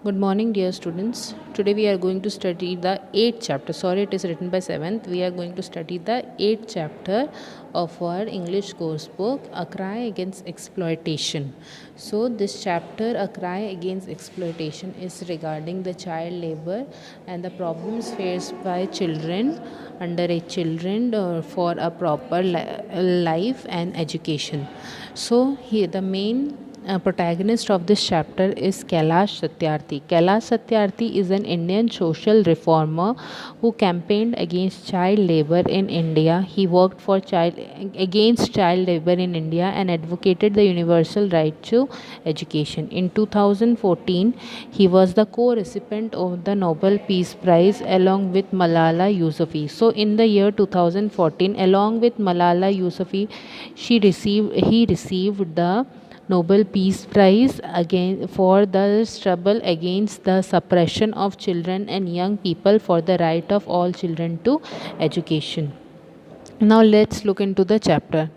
Good morning, dear students. Today we are going to study the 8th chapter. Sorry, it is written by 7th. We are going to study the 8th chapter of our English course book, A Cry Against Exploitation. So, this chapter, A Cry Against Exploitation, is regarding the child labor and the problems faced by children, underage children, for a proper life and education. So, here the main protagonist of this chapter is Kailash Satyarthi. Kailash Satyarthi is an Indian social reformer who campaigned against child labor in India. He worked for against child labor in India and advocated the universal right to education. In 2014, he was the co-recipient of the Nobel Peace Prize along with Malala Yousafzai. So, in the year 2014, along with Malala Yousafzai, he received the Nobel Peace Prize again for the struggle against the suppression of children and young people for the right of all children to education. Now let's look into the chapter.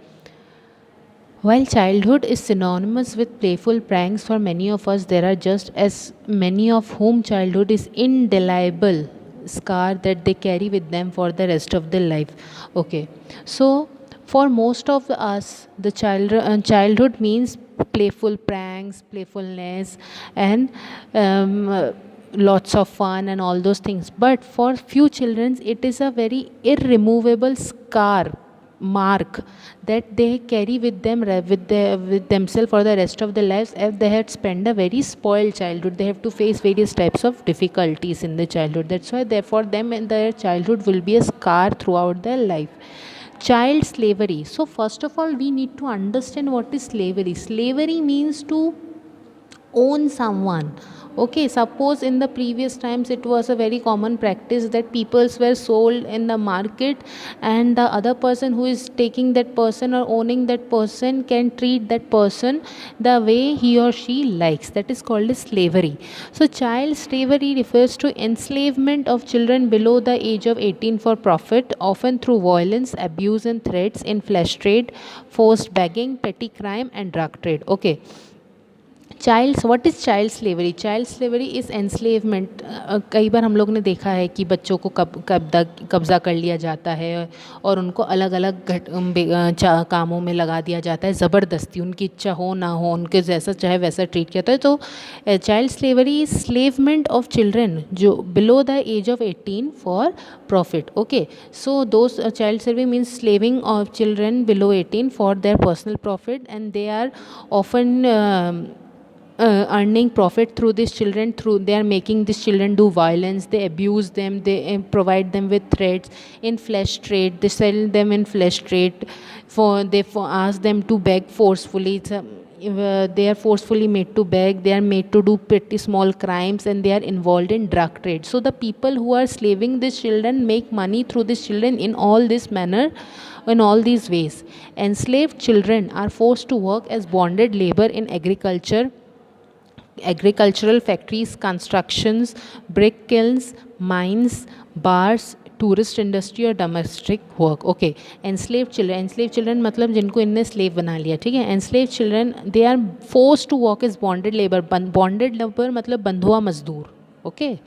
While childhood is synonymous with playful pranks for many of us, there are just as many of whom childhood is indelible scar that they carry with them for the rest of their life. Okay, so for most of us, the childhood means playful pranks, playfulness, and lots of fun and all those things. But for few children, it is a very irremovable scar mark that they carry with them with themselves for the rest of their lives. If they had spent a very spoiled childhood, they have to face various types of difficulties in the childhood. That's why therefore them in their childhood will be a scar throughout their life. Child slavery. So first of all, we need to understand what is slavery. Slavery means to own someone. Okay, suppose in the previous times it was a very common practice that peoples were sold in the market, and the other person who is taking that person or owning that person can treat that person the way he or she likes. That is called as slavery. So child slavery refers to enslavement of children below the age of 18 for profit, often through violence, abuse and threats in flesh trade, forced begging, petty crime and drug trade. Okay, what is child slavery? Child slavery is enslavement. कई बार हम लोग ने देखा है कि बच्चों को कब्ज़ा कर लिया जाता है और उनको अलग अलग कामों में लगा दिया जाता है ज़बरदस्ती, उनकी इच्छा हो ना हो, उनके जैसा चाहे वैसा ट्रीट किया जाता है. तो child slavery is slavement of children जो below the age of 18 for profit. Okay, so those child slavery means slaving of children below 18 for their personal profit, and they are often earning profit through these children. Through they are making these children do violence, they abuse them, they provide them with threats in flesh trade, they sell them in flesh trade, for ask them to beg forcefully. They are forcefully made to beg, they are made to do pretty small crimes, and they are involved in drug trade. So the people who are slaving these children make money through these children in all this manner, in all these ways. Enslaved children are forced to work as bonded labor in agricultural factories, constructions, brick kilns, mines, bars, tourist industry और domestic work. Okay, enslave children मतलब जिनको इनने slave बना लिया. ठीक है, enslave children they are force to work is bonded labour. Bonded labour मतलब बंधुआ मजदूर. Okay,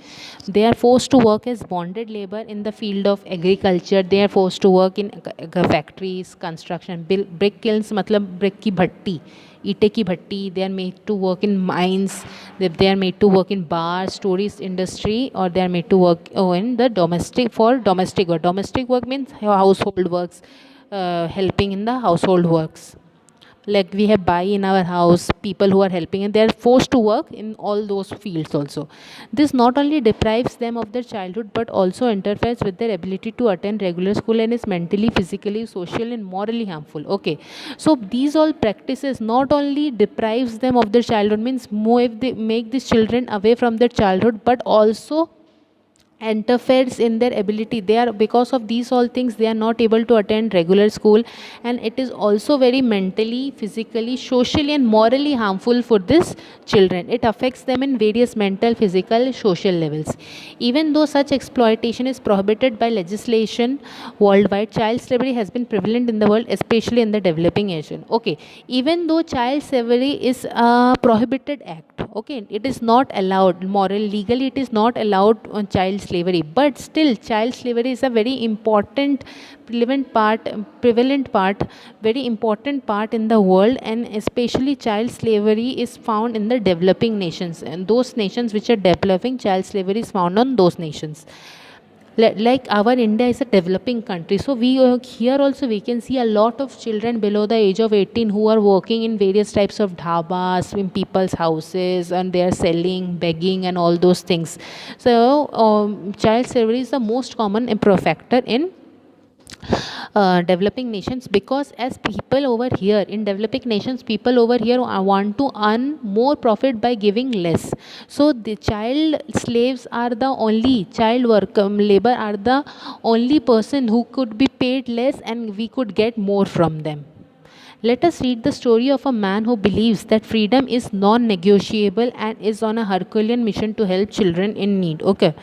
they are forced to work as bonded labor in the field of agriculture. They are forced to work in factories, construction, brick kilns मतलब brick की भट्टी, ईटे की भट्टी. They are made to work in mines. They are made to work in bars, tourist industry, or they are made to work in the domestic work. Domestic work means household works, helping in the household works. Like we have buy in our house, people who are helping, and they are forced to work in all those fields also. This not only deprives them of their childhood but also interferes with their ability to attend regular school and is mentally, physically, social and morally harmful. Okay, so these all practices not only deprives them of their childhood, means more if they make these children away from their childhood, but also interferes in their ability. They are, because of these all things, they are not able to attend regular school, and it is also very mentally, physically, socially and morally harmful for this children. It affects them in various mental, physical, social levels. Even though such exploitation is prohibited by legislation worldwide, child slavery has been prevalent in the world, especially in the developing nation. Okay, even though child slavery is a prohibited act, okay, it is not allowed moral, legally it is not allowed on child slavery, but still child slavery is a very important prevalent part, very important part in the world, and especially child slavery is found in the developing nations, and those nations which are developing, child slavery is found on those nations. Like our India is a developing country, so we here also we can see a lot of children below the age of 18 who are working in various types of dhabas in people's houses, and they are selling, begging and all those things. So child slavery is the most common factor in developing nations, because as people over here in developing nations, people over here want to earn more profit by giving less. So the child slaves are the only child work labor are the only person who could be paid less, and we could get more from them. Let us read the story of a man who believes that freedom is non negotiable and is on a Herculean mission to help children in need. Okay,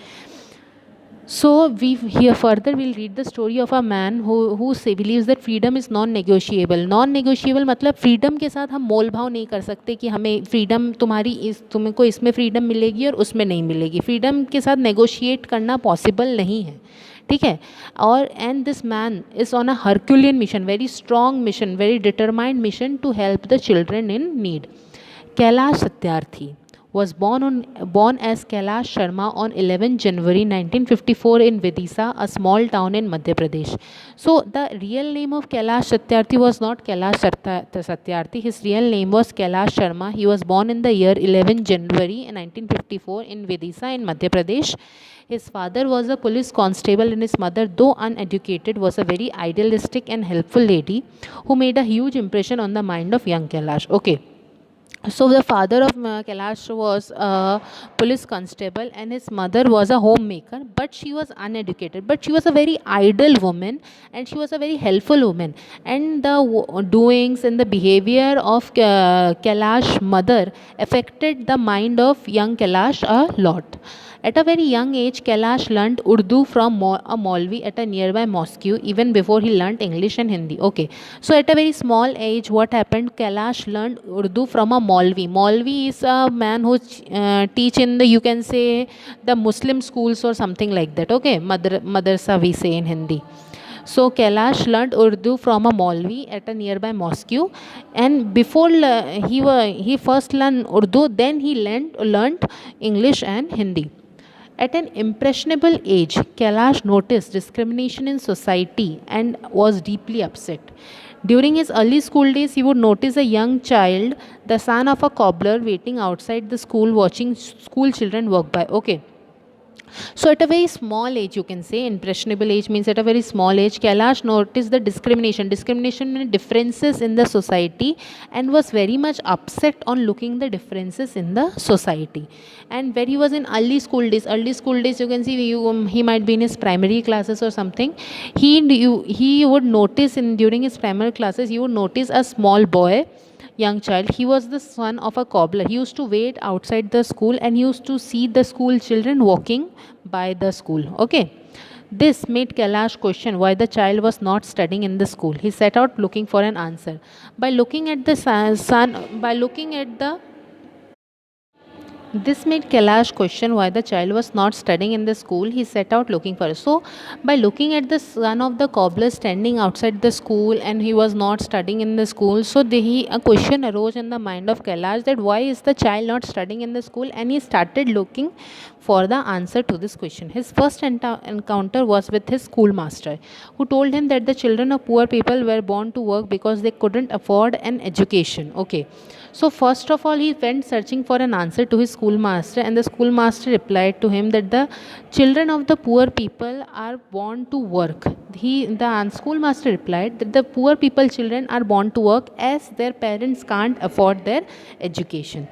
so we here further we'll read the story of a man who say believes that freedom is non-negotiable. Non-negotiable मतलब freedom के साथ हम मोल भाव नहीं कर सकते कि हमें फ्रीडम तुम्हारी तुमको इसमें फ्रीडम मिलेगी और उसमें नहीं मिलेगी. फ्रीडम के साथ नेगोशिएट करना पॉसिबल नहीं है, ठीक है. और and this man is on a Herculean mission, very strong mission, very determined mission to help the children in need. Kailash Satyarthi was born as Kailash Sharma on 11 January 1954 in Vidisa, a small town in Madhya Pradesh. So the real name of Kailash Satyarthi was not Kailash Satyarthi. His real name was Kailash Sharma. He was born in the year 11 January 1954 in Vidisa in Madhya Pradesh. His father was a police constable, and his mother, though uneducated, was a very idealistic and helpful lady who made a huge impression on the mind of young Kailash. Okay. So the father of Kailash was a police constable, and his mother was a homemaker, but she was uneducated, but she was a very idle woman, and she was a very helpful woman. And the doings and the behavior of Kailash mother affected the mind of young Kailash a lot. At a very young age, Kailash learnt Urdu from a Maulvi at a nearby mosque, even before he learnt English and Hindi. Okay, so at a very small age, what happened? Kailash learned Urdu from a Maulvi. Maulvi is a man who teach in the, you can say, the Muslim schools or something like that. Okay, madrasa we say in Hindi. So Kailash learned Urdu from a Maulvi at a nearby mosque, and before he first learned Urdu, then he learned English and Hindi. At an impressionable age, Kailash noticed discrimination in society and was deeply upset. During his early school days, he would notice a young child, the son of a cobbler, waiting outside the school watching school children walk by. Okay. So at a very small age, you can say, impressionable age means at a very small age, Kailash noticed the discrimination means differences in the society, and was very much upset on looking the differences in the society. And when he was in early school days, you can see he might be in his primary classes or something. He would notice during his primary classes, he would notice a small boy, young child. He was the son of a cobbler. He used to wait outside the school, and he used to see the school children walking by the school. Okay. This made Kailash question why the child was not studying in the school. He set out looking for an answer. By looking at the this made Kailash question why the child was not studying in the school. He set out looking for it. So, by looking at the son of the cobbler standing outside the school, and he was not studying in the school, so a question arose in the mind of Kailash that why is the child not studying in the school, and he started looking for the answer to this question. His first encounter was with his schoolmaster, who told him that the children of poor people were born to work because they couldn't afford an education. Okay. So first of all, he went searching for an answer to his schoolmaster, and the schoolmaster replied to him that the children of the poor people are born to work. The schoolmaster replied that the poor people children are born to work as their parents can't afford their education.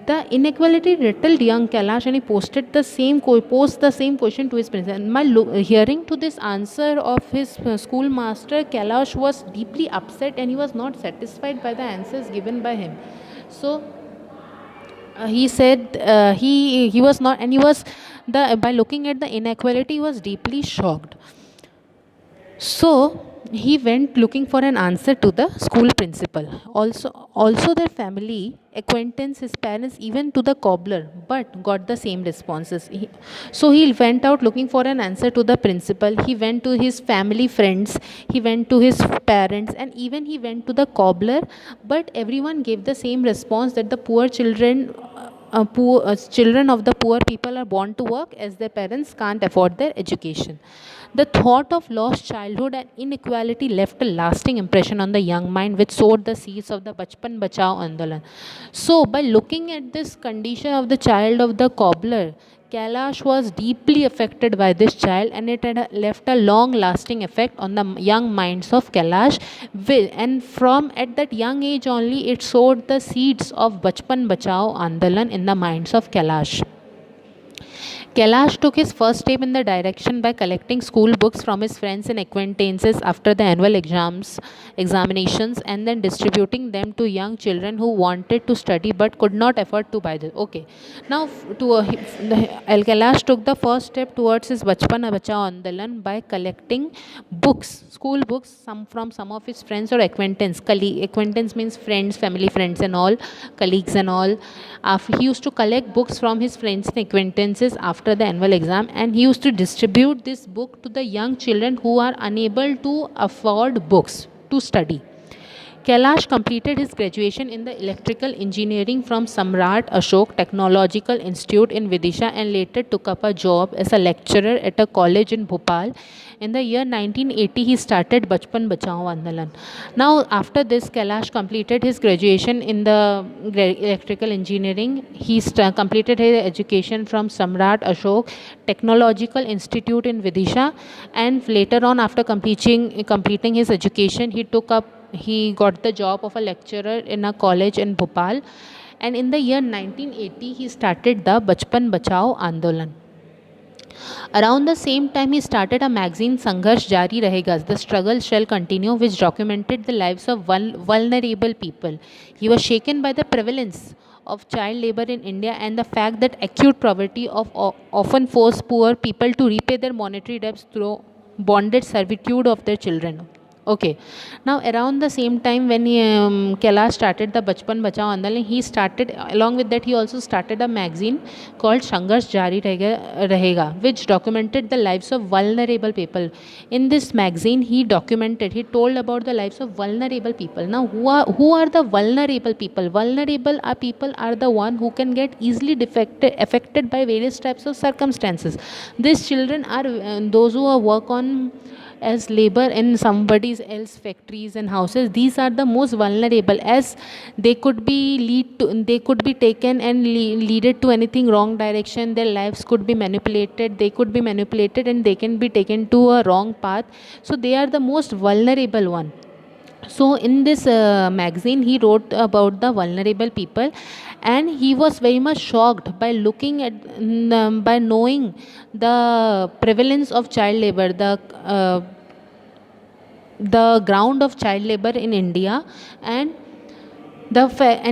The inequality rattled young Kailash, and he posted the same question to his parents. And hearing to this answer of his schoolmaster, Kailash was deeply upset, and he was not satisfied by the answers given by him. So he said he was not, and he was the by looking at the inequality, he was deeply shocked. So he went looking for an answer to the school principal. Also their family, acquaintance, his parents, even to the cobbler, but got the same responses. So he went out looking for an answer to the principal. He went to his family friends. He went to his parents, and even he went to the cobbler. But everyone gave the same response, that the children of the poor people are born to work, as their parents can't afford their education. The thought of lost childhood and inequality left a lasting impression on the young mind, which sowed the seeds of the Bachpan Bachao Andolan. So, by looking at this condition of the child of the cobbler, Kailash was deeply affected by this child, and it had left a long lasting effect on the young minds of Kailash. And from at that young age only, it sowed the seeds of Bachpan Bachao Andolan in the minds of Kailash. Kailash took his first step in the direction by collecting school books from his friends and acquaintances after the annual examinations, and then distributing them to young children who wanted to study but could not afford to buy them. Okay, now Kailash took the first step towards his Bachpan Bachao Andolan by collecting books, school books, from some of his friends or acquaintance. Acquaintance means friends, family friends, and all, colleagues and all. He used to collect books from his friends and acquaintances after the annual exam, and he used to distribute this book to the young children who are unable to afford books to study. Kailash completed his graduation in the electrical engineering from Samrat Ashok Technological Institute in Vidisha, and later took up a job as a lecturer at a college in Bhopal. In the year 1980, he started Bachpan Bachao Andolan. Now, after this, Kailash completed his graduation in the electrical engineering. He completed his education from Samrat Ashok Technological Institute in Vidisha, and later on, after completing his education, he got the job of a lecturer in a college in Bhopal, and in the year 1980 he started the Bachpan Bachao Andolan. Around the same time, he started a magazine, Sangharsh Jari Rahega, The Struggle Shall Continue, which documented the lives of vulnerable people. He was shaken by the prevalence of child labor in India and the fact that acute poverty often forced poor people to repay their monetary debts through bonded servitude of their children. Okay. Now, around the same time when Kailash started the Bachpan Bachao Andolan, along with that, he also started a magazine called Sangharsh Jari Rahega, which documented the lives of vulnerable people. In this magazine, he told about the lives of vulnerable people. Now, who are the vulnerable people? Vulnerable people are the one who can get easily affected by various types of circumstances. These children are those who work on as labor in somebody else factories and houses. These are the most vulnerable, as they could be taken and leaded to anything wrong direction. Their lives could be manipulated, and they can be taken to a wrong path. So they are the most vulnerable one. So in this magazine, he wrote about the vulnerable people, and he was very much shocked by by knowing the prevalence of child labor, the ground of child labor in India, and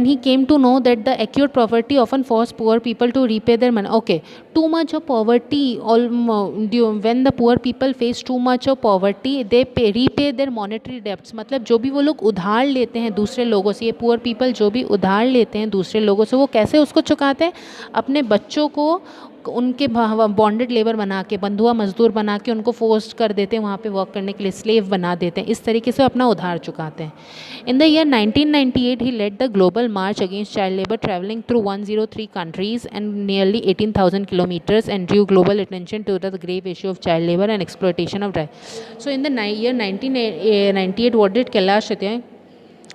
he came to know that the acute poverty often forced poor people to repay their money. Okay, too much of poverty, when the poor people face too much of poverty, they repay their monetary debts. मतलब जो भी वो लोग उधार लेते हैं दूसरे लोगों से, ये poor people जो भी उधार लेते हैं दूसरे लोगों से, वो कैसे उसको चुकाते हैं? अपने बच्चों को उनके बॉन्डेड लेबर बना के, बंधुआ मजदूर बना के उनको फोर्स कर देते हैं वहाँ पे वर्क करने के लिए, स्लेव बना देते हैं, इस तरीके से अपना उधार चुकाते हैं. In the year 1998, he led the global march against child labor, traveling through 103 countries and nearly 18,000 kilometers, and drew global attention to the grave issue of child labor and exploitation of drive. So in the year 1998, what did Kailash do?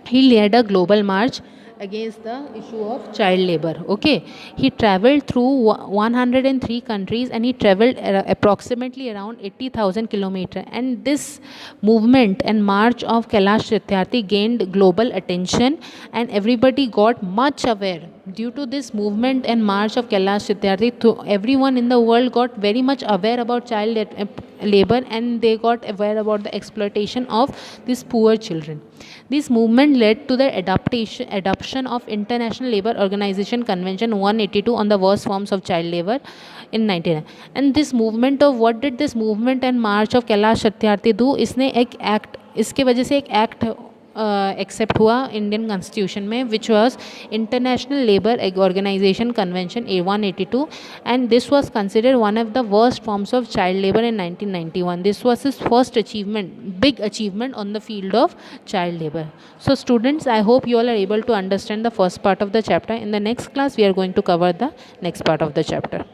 He led a global march against the issue of child labor. Okay, he traveled through 103 countries, and he traveled approximately around 80,000 kilometers, and this movement and march of Kailash Satyarthi gained global attention, and everybody got much aware Due to this movement and march of Kailash Satyarthi, everyone in the world got very much aware about child labor, and they got aware about the exploitation of these poor children. This movement led to the adoption of International Labour Organization Convention 182 on the worst forms of child labor in 19. And this movement of what did this movement and march of Kailash Satyarthi do? इसने एक act, इसके वजह से एक act accept हुआ Indian constitution में, which was international labour organization convention A182, and this was considered one of the worst forms of child labour in 1991. This was his first achievement, big achievement on the field of child labor. So students, I hope you all are able to understand the first part of the chapter. In the next class we are going to cover the next part of the chapter.